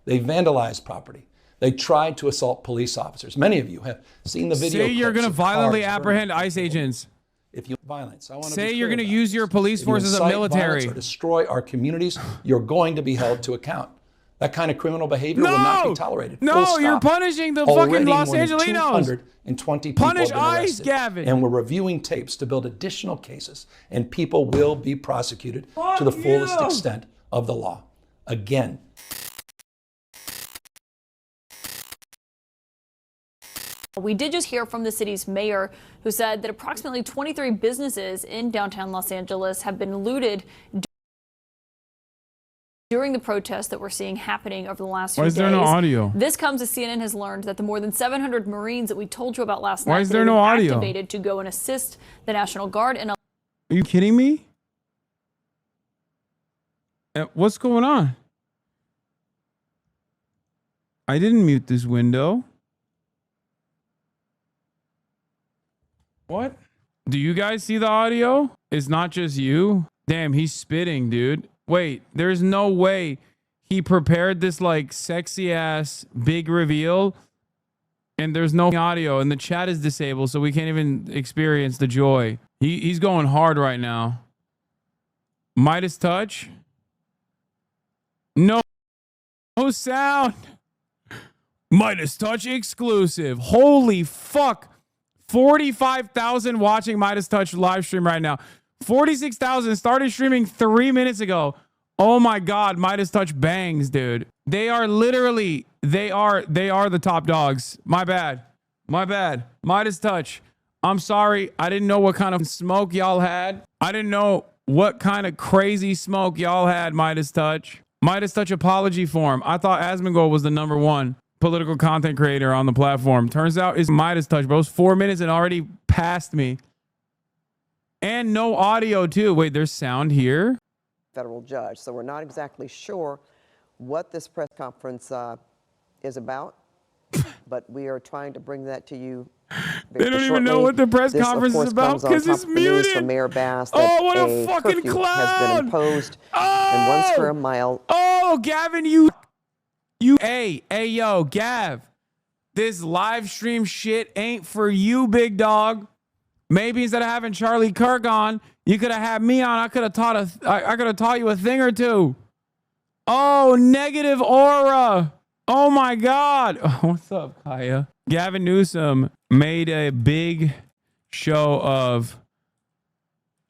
They vandalized property. They tried to assault police officers. Many of you have seen the video. Say you're going to violently apprehend ICE agents. If you violence, I want to say you're going to use your police force as a military or destroy our communities, you're going to be held to account. That kind of criminal behavior will not be tolerated. No, you're punishing the fucking Los Angelinos. 220 people Punish have been ICE, arrested, Gavin. and we're reviewing tapes to build additional cases, and people will be prosecuted to the fullest extent of the law. Again. We did just hear from the city's mayor, who said that approximately 23 businesses in downtown Los Angeles have been looted during the protests that we're seeing happening over the last few days. Why is there no audio? This comes as CNN has learned that the more than 700 Marines that we told you about last night Why is there no audio? Activated to go and assist the National Guard. And are you kidding me? What's going on? I didn't mute this window. What? Do you guys see the audio? It's not just you. Damn, he's spitting, dude. Wait, there's no way he prepared this like sexy ass big reveal and there's no audio and the chat is disabled, so we can't even experience the joy. He's going hard right now. Midas touch. No sound. Midas touch exclusive. Holy fuck. 45,000 watching Midas Touch live stream right now. 46,000 started streaming 3 minutes ago. Oh my God, Midas Touch bangs, dude. They are literally, they are the top dogs. My bad. Midas Touch. I'm sorry. I didn't know what kind of smoke y'all had. I didn't know what kind of crazy smoke y'all had, Midas Touch. Midas Touch apology form. I thought Asmongold was the #1 political content creator on the platform. Turns out it's Midas Touch, bro. It's 4 minutes and already passed me. And no audio too. Wait, there's sound here? Federal judge. So we're not exactly sure what this press conference is about, but we are trying to bring that to you. They don't even know what the press conference is about because it's muted. From Mayor Bass that oh, what a fucking clown! Has been imposed in 1 square mile. Oh, Gavin, hey, yo, Gav, this live stream shit ain't for you, big dog. Maybe instead of having Charlie Kirk on, you could have had me on. I could have taught you a thing or two. Oh, negative aura. Oh my God. Oh, what's up, Kaya? Gavin Newsom made a big show of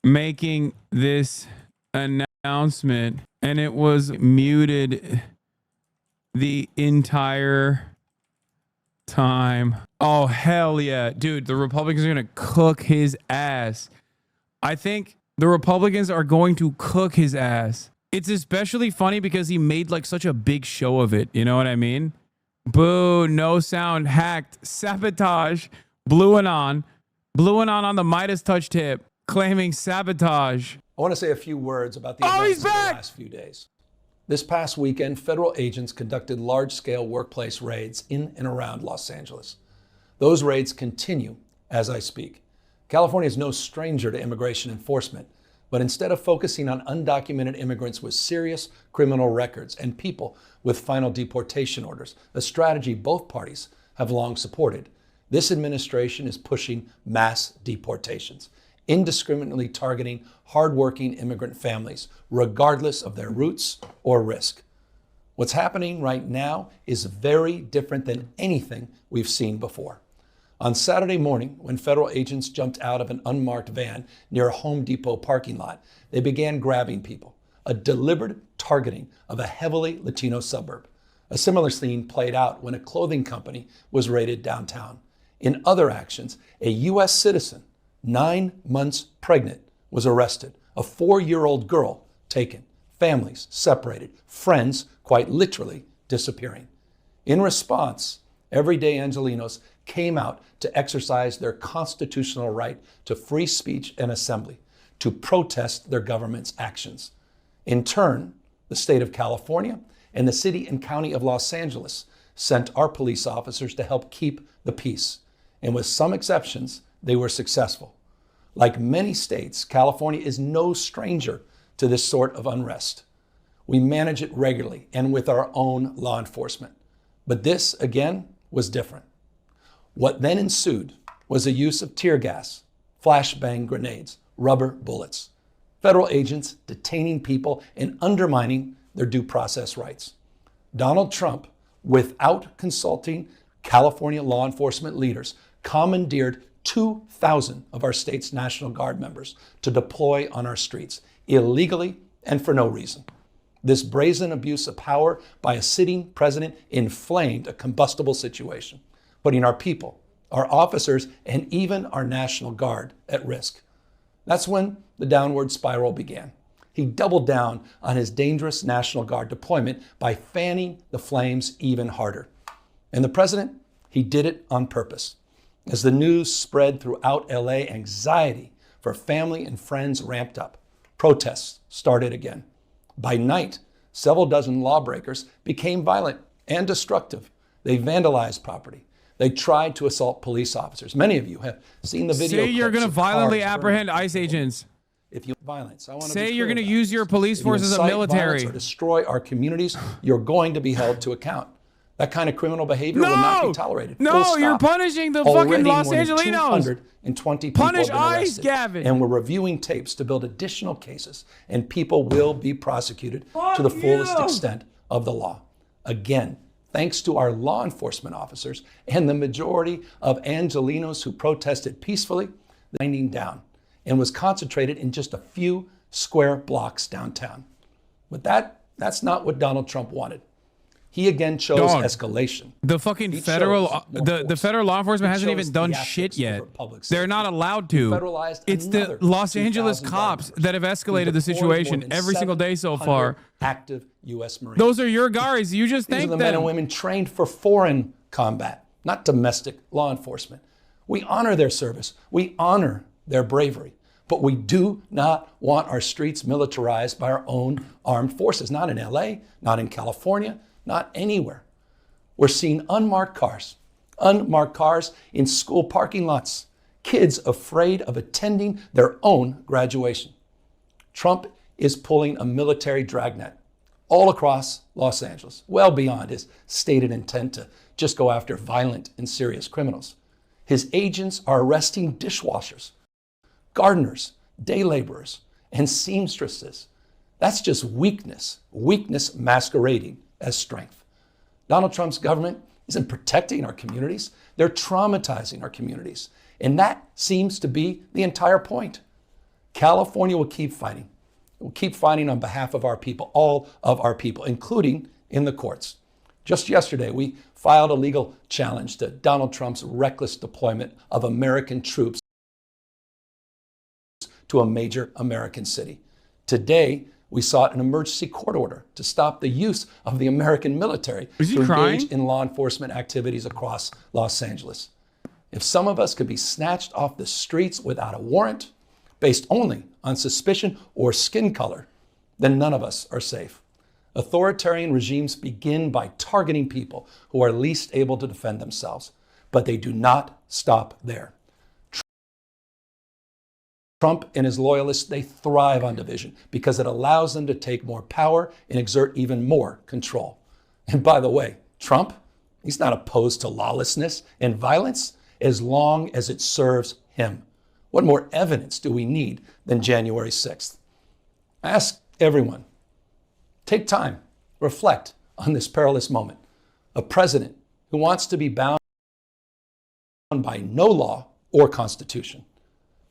making this announcement, and it was muted the entire time. Oh, hell yeah. Dude, the Republicans are going to cook his ass. I think the Republicans are going to cook his ass. It's especially funny because he made like such a big show of it. You know what I mean? Boo, no sound, hacked, sabotage, Blue Anon on the Midas Touch tip, claiming sabotage. I want to say a few words about the events of the last few days. This past weekend, federal agents conducted large-scale workplace raids in and around Los Angeles. Those raids continue as I speak. California is no stranger to immigration enforcement, but instead of focusing on undocumented immigrants with serious criminal records and people with final deportation orders, a strategy both parties have long supported, this administration is pushing mass deportations, indiscriminately targeting hardworking immigrant families, regardless of their roots or risk. What's happening right now is very different than anything we've seen before. On Saturday morning, when federal agents jumped out of an unmarked van near a Home Depot parking lot, they began grabbing people, a deliberate targeting of a heavily Latino suburb. A similar scene played out when a clothing company was raided downtown. In other actions, a U.S. citizen, 9 months pregnant, was arrested. A 4-year-old girl taken. Families separated. Friends quite literally disappearing. In response, everyday Angelenos came out to exercise their constitutional right to free speech and assembly, to protest their government's actions. In turn, the state of California and the city and county of Los Angeles sent our police officers to help keep the peace. And with some exceptions, they were successful. Like many states, California is no stranger to this sort of unrest. We manage it regularly and with our own law enforcement. But this, again, was different. What then ensued was a use of tear gas, flashbang grenades, rubber bullets, federal agents detaining people and undermining their due process rights. Donald Trump, without consulting California law enforcement leaders, commandeered 2,000 of our state's National Guard members to deploy on our streets, illegally and for no reason. This brazen abuse of power by a sitting president inflamed a combustible situation, putting our people, our officers, and even our National Guard at risk. That's when the downward spiral began. He doubled down on his dangerous National Guard deployment by fanning the flames even harder. And the president, he did it on purpose. As the news spread throughout LA, anxiety for family and friends ramped up. Protests started again. By night, several dozen lawbreakers became violent and destructive. They vandalized property. They tried to assault police officers. Many of you have seen the video. Say you're going to violently apprehend ICE agents. If you violence, I want to say you're going to use your police force as a military or destroy our communities, you're going to be held to account. That kind of criminal behavior will not be tolerated. No, you're punishing the fucking Los Angelinos. 220 people Punish have been ICE, arrested, Gavin. and we're reviewing tapes to build additional cases, and people will be prosecuted to the fullest extent of the law. Again, thanks to our law enforcement officers and the majority of Angelinos who protested peacefully, winding down, and was concentrated in just a few square blocks downtown. But that's not what Donald Trump wanted. He again chose escalation. The fucking federal, the federal law enforcement hasn't even done shit yet. They're not allowed to. It's the Los Angeles cops that have escalated the situation every single day so far. Active U.S. Marines. Those are your guys. You just think These are the that men and women trained for foreign combat, not domestic law enforcement. We honor their service. We honor their bravery. But we do not want our streets militarized by our own armed forces. Not in LA, not in California, not anywhere. We're seeing unmarked cars in school parking lots, kids afraid of attending their own graduation. Trump is pulling a military dragnet all across Los Angeles, well beyond his stated intent to just go after violent and serious criminals. His agents are arresting dishwashers, gardeners, day laborers, and seamstresses. That's just weakness masquerading as strength. Donald Trump's government isn't protecting our communities. They're traumatizing our communities. And that seems to be the entire point. California will keep fighting. We'll keep fighting on behalf of our people, all of our people, including in the courts. Just yesterday, we filed a legal challenge to Donald Trump's reckless deployment of American troops to a major American city. Today, we sought an emergency court order to stop the use of the American military to engage in law enforcement activities across Los Angeles. If some of us could be snatched off the streets without a warrant, based only on suspicion or skin color, then none of us are safe. Authoritarian regimes begin by targeting people who are least able to defend themselves, but they do not stop there. Trump and his loyalists, they thrive on division because it allows them to take more power and exert even more control. And by the way, Trump, he's not opposed to lawlessness and violence as long as it serves him. What more evidence do we need than January 6th? Ask everyone. Take time, reflect on this perilous moment. A president who wants to be bound by no law or constitution,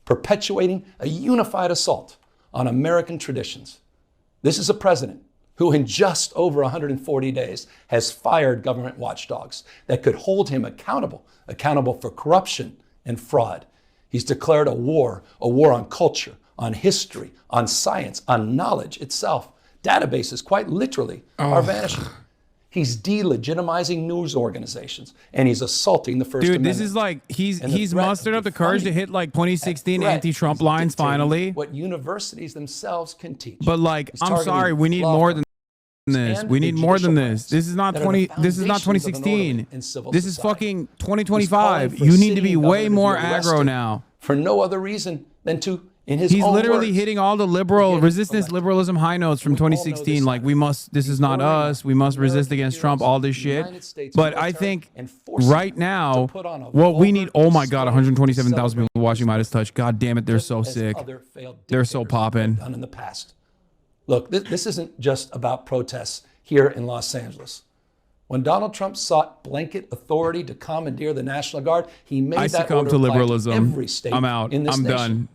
perpetuating a unified assault on American traditions. This is a president who in just over 140 days has fired government watchdogs that could hold him accountable for corruption and fraud. He's declared a war on culture, on history, on science, on knowledge itself. Databases, quite literally, are vanishing. He's delegitimizing news organizations, and he's assaulting the First Amendment. Dude, this is like he's mustered up the courage to hit like 2016 anti-Trump lines finally. What universities themselves can teach. But like, I'm sorry, we need more than this. We need more than this. This is not 2016. This is fucking 2025. You need to be way more aggro now. For no other reason than to In his He's own literally words, hitting all the liberal again, resistance elected. liberalism high notes from We all know 2016. this Like, side. we must, this is not us. We must resist American against Trump, heroes, all this the shit. United States But I military, think and forcing right them now, to put on a what we vulgar need, oh my God, display 127,000 to people watching celebrate Midas Touch. God damn it, they're just so as sick. other failed They're so dictators have popping. done in the past. Look, this isn't just about protests here in Los Angeles. When Donald Trump sought blanket authority to commandeer the National Guard, he made I that succumb order to apply liberalism. every state I'm out. in this I'm nation. done.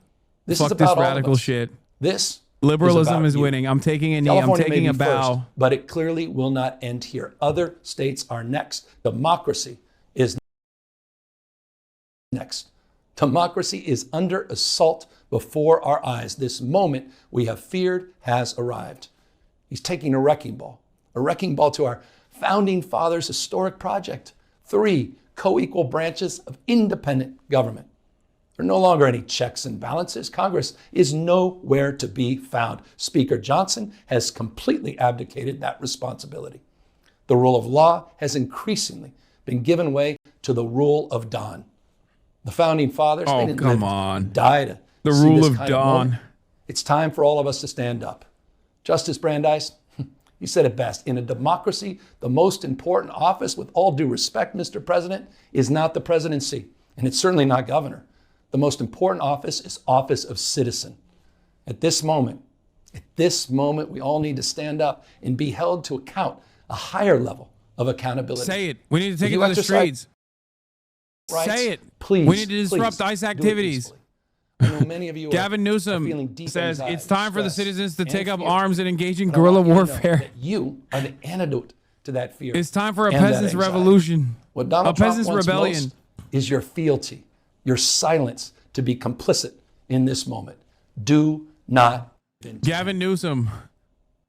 This Fuck is about this all of radical us. shit. This Liberalism is is about you. winning. I'm taking a knee. I'm California may taking be a bow. first, but it clearly will not end here. Other states are next. Democracy is next. Democracy is under assault before our eyes. This moment we have feared has arrived. He's taking a wrecking ball to our founding fathers' historic project. 3 co-equal branches of independent government. There are no longer any checks and balances. Congress is nowhere to be found. Speaker Johnson has completely abdicated that responsibility. The rule of law has increasingly been given way to the rule of Don. The founding fathers, they didn't live and die to The see rule this of kind Don. moment. It's time for all of us to stand up. Justice Brandeis, he said it best. In a democracy, the most important office, with all due respect, Mr. President, is not the presidency, and it's certainly not governor. The most important office is office of citizen. At this moment, we all need to stand up and be held to account, a higher level of accountability. Say it. We need to take If it you to the exercise streets. rights, Say it. Please. We need to disrupt please ICE do it activities. peacefully. I know many of you Gavin are Newsom feeling deep says anxiety, it's time for the stress, citizens to and take up fear. arms and engage in But I guerrilla want you to know warfare. that you are the antidote to that fear. It's time for a and that peasants' anxiety. revolution. What Donald A Trump peasants' wants rebellion. most is your fealty, your silence to be complicit in this moment. Do not. Gavin Newsom.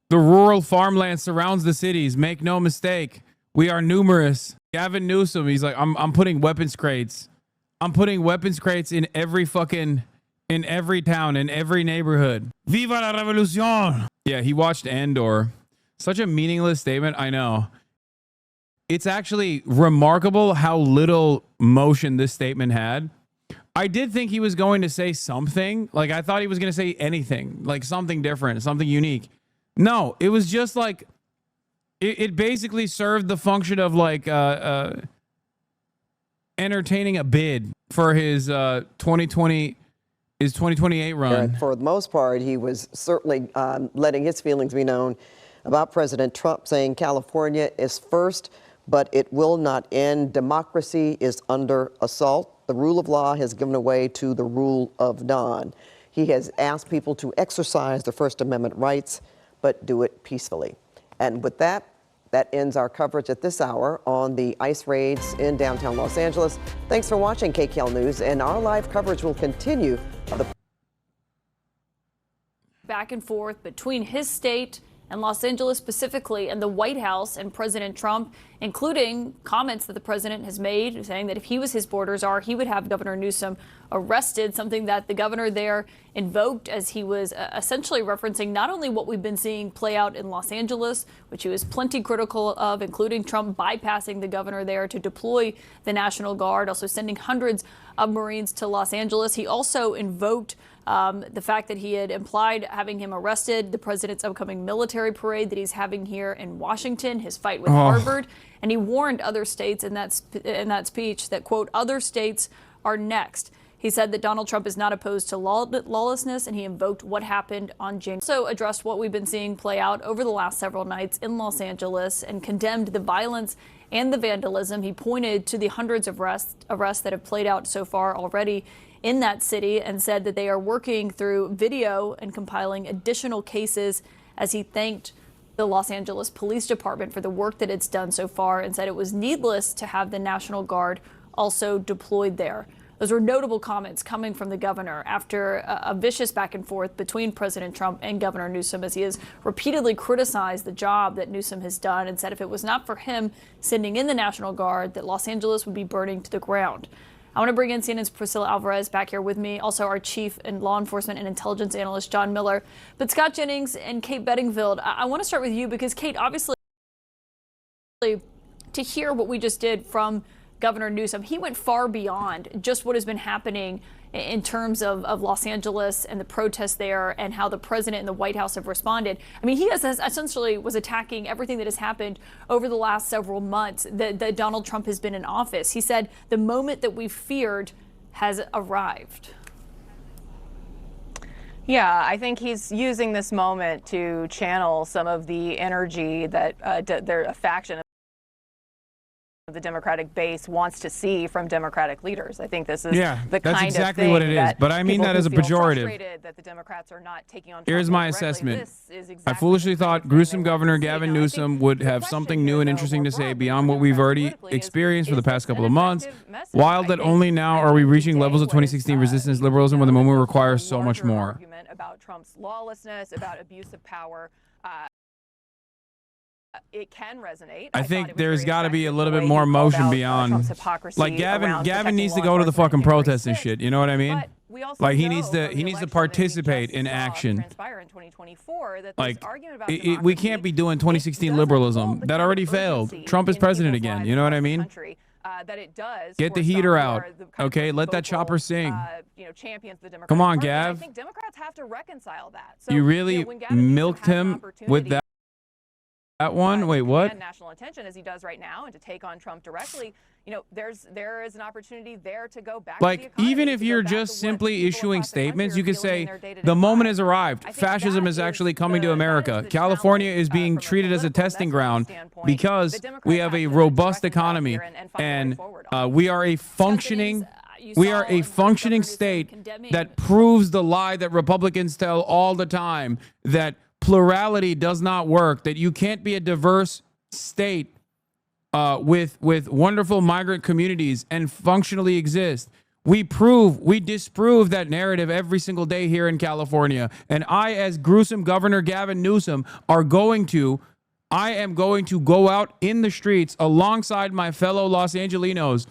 The rural farmland surrounds the cities. Make no mistake. We are numerous. Gavin Newsom, he's like, I'm putting weapons crates. I'm putting weapons crates in every town, in every neighborhood. Viva la revolution. Yeah, he watched Andor. Such a meaningless statement, I know. It's actually remarkable how little motion this statement had. I did think he was going to say something. Like, I thought he was going to say anything, like something different, something unique. No, it was just like, it basically served the function of like entertaining a bid for his 2028 run. For the most part, he was certainly letting his feelings be known about President Trump, saying California is first, but it will not end. Democracy is under assault. The rule of law has given way to the rule of Don. He has asked people to exercise their First Amendment rights, but do it peacefully. And with that, that ends our coverage at this hour on the ICE raids in downtown Los Angeles. Thanks for watching KCAL News, and our live coverage will continue of the back and forth between his state and Los Angeles specifically and the White House and President Trump, including comments that the president has made saying that if he was his border czar, he would have Governor Newsom arrested, something that the governor there invoked as he was essentially referencing not only what we've been seeing play out in Los Angeles, which he was plenty critical of, including Trump bypassing the governor there to deploy the National Guard, also sending hundreds of Marines to Los Angeles. He also invoked the fact that he had implied having him arrested, the president's upcoming military parade that he's having here in Washington, his fight with Harvard, and he warned other states in that speech that, quote, other states are next. He said that Donald Trump is not opposed to lawlessness, and he invoked what happened on January. Also addressed what we've been seeing play out over the last several nights in Los Angeles and condemned the violence and the vandalism. He pointed to the hundreds of arrests that have played out so far already in that city and said that they are working through video and compiling additional cases, as he thanked the Los Angeles Police Department for the work that it's done so far and said it was needless to have the National Guard also deployed there. Those were notable comments coming from the governor after a vicious back and forth between President Trump and Governor Newsom, as he has repeatedly criticized the job that Newsom has done and said if it was not for him sending in the National Guard, that Los Angeles would be burning to the ground. I want to bring in CNN's Priscilla Alvarez back here with me, also our chief and law enforcement and intelligence analyst, John Miller. But Scott Jennings and Kate Bedingfield, I want to start with you because, Kate, obviously, to hear what we just did from Governor Newsom, he went far beyond just what has been happening in terms of Los Angeles and the protests there and how the president and the White House have responded. I mean, he has essentially was attacking everything that has happened over the last several months that Donald Trump has been in office. He said the moment that we feared has arrived. Yeah, I think he's using this moment to channel some of the energy that a faction of the Democratic base wants to see from Democratic leaders. I think this is the that's kind exactly of thing what it is. that But I mean people that as a who feel pejorative. frustrated that the Democrats are not taking on Here's Trump my directly. assessment. This is I exactly foolishly the kind thought of thing gruesome they want Governor to see. Gavin Now, I Newsom think would the have question something here, new and though, interesting more to say broadly beyond for what we've Democrats already politically is experienced for the past this couple an of months. effective message? Wild I that think only now are we reaching levels of today 2016 was, resistance liberalism when the moment requires so much larger more. Argument about Trump's lawlessness, about abuse of power. It can resonate. I thought think it was there's very got to be a effective little the bit way more he called emotion out, beyond. Trump's hypocrisy Like Gavin around needs to protecting go to the law fucking enforcement protests and January 6th. shit. You know what I mean? But we also Like he know needs from the to election that we participate just in saw action. transpire in 2024 that this Like argument about we democracy, can't be doing it 2016 doesn't liberalism. hold the That kind of already failed. urgency Trump is in president people's again. lives You know what I across the mean? country, that it does Get for the some heater who out. are the kind of Okay, let that vocal, chopper sing. Champions of the Democratic Come on, Party. And I Gav. think Democrats have to reconcile that. So, You really when Gavin Newsom milked has an him with opportunity that one? Wait, to what? command national attention as he does right now and to take on Trump directly, there is an opportunity there to go back to the Like, economy, even if to go you're back to just what simply people issuing across the country statements, are you could feeling in say their day-to-day the moment lives. has arrived. I think Fascism that is actually coming to that America. the California challenge, is being from a treated as a political testing messaging ground standpoint because that Democrats we have a to robust reconcile economy here and find a way and forward on. we are a functioning. We are a functioning state that proves the lie that Republicans tell all the time, that plurality does not work, that you can't be a diverse state with wonderful migrant communities and functionally exist. We disprove that narrative every single day here in California. And I, as gruesome Governor Gavin Newsom, I am going to go out in the streets alongside my fellow Los Angelinos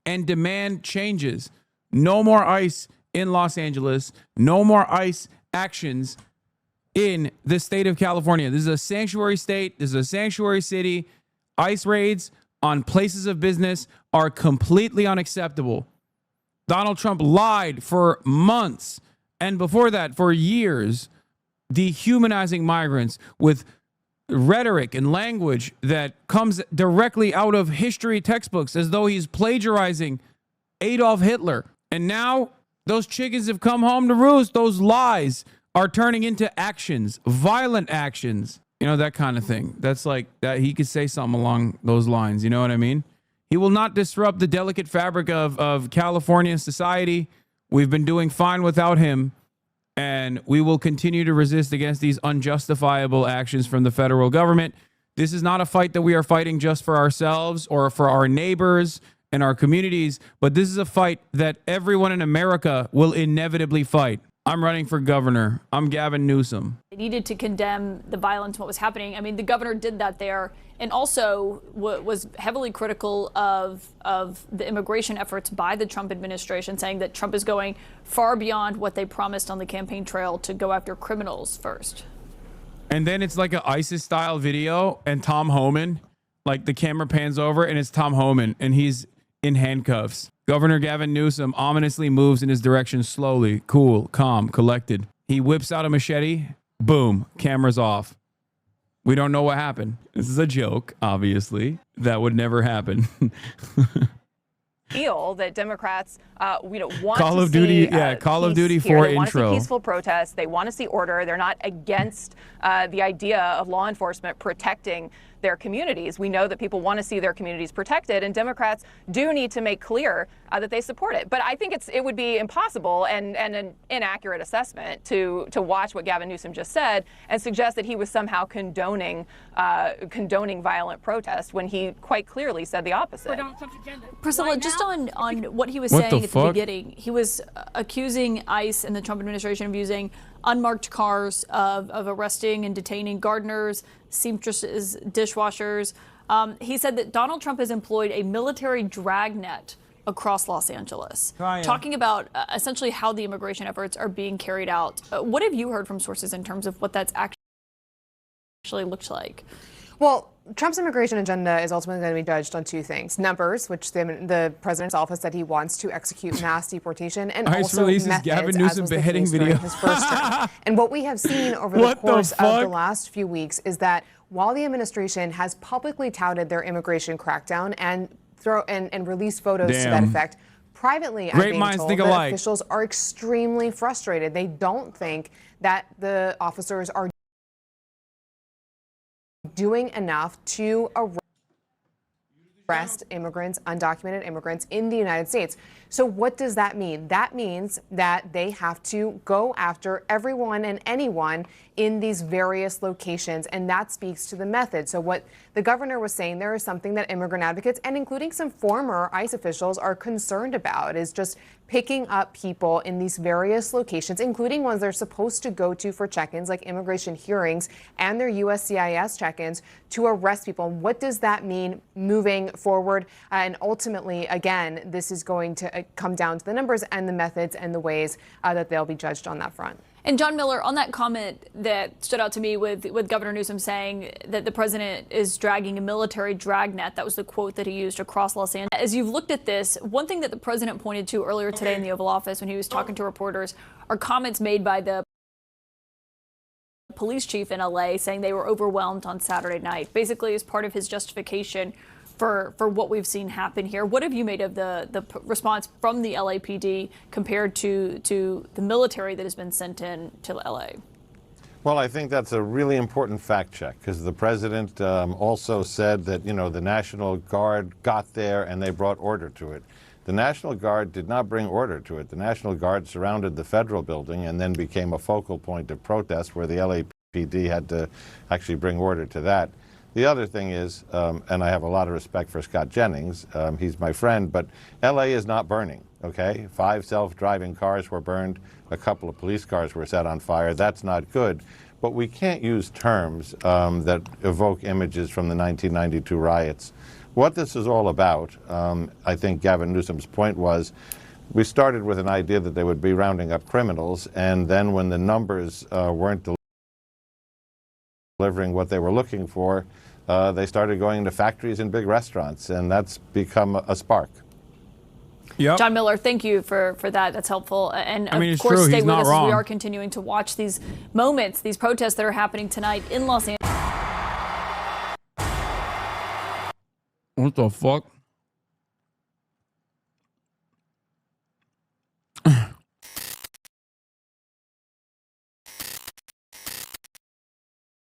and demand changes. No more ICE in Los Angeles. No more ICE actions in the state of California. This is a sanctuary state. This is a sanctuary city. ICE raids on places of business are completely unacceptable. Donald Trump lied for months, and before that, for years, dehumanizing migrants with rhetoric and language that comes directly out of history textbooks as though he's plagiarizing Adolf Hitler. And now those chickens have come home to roost. Those lies are turning into actions, violent actions. You know, that kind of thing. That's like that. He could say something along those lines. You know what I mean? He will not disrupt the delicate fabric of California society. We've been doing fine without him. And we will continue to resist against these unjustifiable actions from the federal government. This is not a fight that we are fighting just for ourselves or for our neighbors and our communities, but this is a fight that everyone in America will inevitably fight. I'm running for governor. I'm Gavin Newsom. They needed to condemn the violence, what was happening. I mean, the governor did that there, and also was heavily critical of the immigration efforts by the Trump administration, saying that Trump is going far beyond what they promised on the campaign trail to go after criminals first. And then it's like an ISIS-style video, and Tom Homan, like the camera pans over, and it's Tom Homan, and he's in handcuffs. Governor Gavin Newsom ominously moves in his direction slowly, cool, calm, collected. He whips out a machete. Boom, camera's off. We don't know what happened. This is a joke, obviously. That would never happen. Feel that Democrats, want Call to of Duty, see, Call of peace Duty here. 4 they intro. Want to see peaceful protests. They want to see order. They're not against the idea of law enforcement protecting their communities. We know that people want to see their communities protected, and Democrats do need to make clear that they support it. But I think it would be impossible and an inaccurate assessment to watch what Gavin Newsom just said and suggest that he was somehow condoning violent protest when he quite clearly said the opposite. Priscilla, just on what he was What saying the at the fuck? beginning, he was accusing ICE and the Trump administration of using unmarked cars, of arresting and detaining gardeners, seamstresses, dishwashers. He said that Donald Trump has employed a military dragnet across Los Angeles, talking about essentially how the immigration efforts are being carried out. What have you heard from sources in terms of what that's actually looked like? Well, Trump's immigration agenda is ultimately going to be judged on two things: numbers, which the president's office said he wants to execute mass deportation, and ICE also releases methods, Gavin as Newsom was the beheading case video. during his first term. And what we have seen over the What the course of the fuck? last few weeks is that while the administration has publicly touted their immigration crackdown and released photos to that Damn. effect, privately, I'm Great being minds told think that alike. officials are extremely frustrated. They don't think that the officers are doing enough to arrest immigrants, undocumented immigrants in the United States. So what does that mean? That means that they have to go after everyone and anyone in these various locations, and that speaks to the method. So what the governor was saying there is something that immigrant advocates, and including some former ICE officials, are concerned about, is just picking up people in these various locations, including ones they're supposed to go to for check-ins, like immigration hearings and their USCIS check-ins, to arrest people. And what does that mean moving forward? And ultimately, again, this is going to come down to the numbers and the methods and the ways that they'll be judged on that front. And John Miller, on that comment that stood out to me with Governor Newsom saying that the president is dragging a military dragnet, that was the quote that he used across Los Angeles. As you've looked at this, one thing that the president pointed to earlier today in the Oval Office when he was talking to reporters are comments made by the police chief in LA saying they were overwhelmed on Saturday night, basically as part of his justification for what we've seen happen here. What have you made of the response from the LAPD compared to the military that has been sent in to LA? Well, I think that's a really important fact check, because the president also said that, the National Guard got there and they brought order to it. The National Guard did not bring order to it. The National Guard surrounded the federal building and then became a focal point of protest where the LAPD had to actually bring order to that. The other thing is, and I have a lot of respect for Scott Jennings, he's my friend, but LA is not burning, okay? 5 self-driving cars were burned, a couple of police cars were set on fire. That's not good. But we can't use terms that evoke images from the 1992 riots. What this is all about, I think Gavin Newsom's point was, we started with an idea that they would be rounding up criminals, and then when the numbers weren't delivering what they were looking for, they started going into factories and big restaurants, and that's become a spark. Yep. John Miller, thank you for that. That's helpful. And I mean, of it's course, true. stay He's with not us wrong. as we are continuing to watch these moments, these protests that are happening tonight in Los Angeles. What the fuck?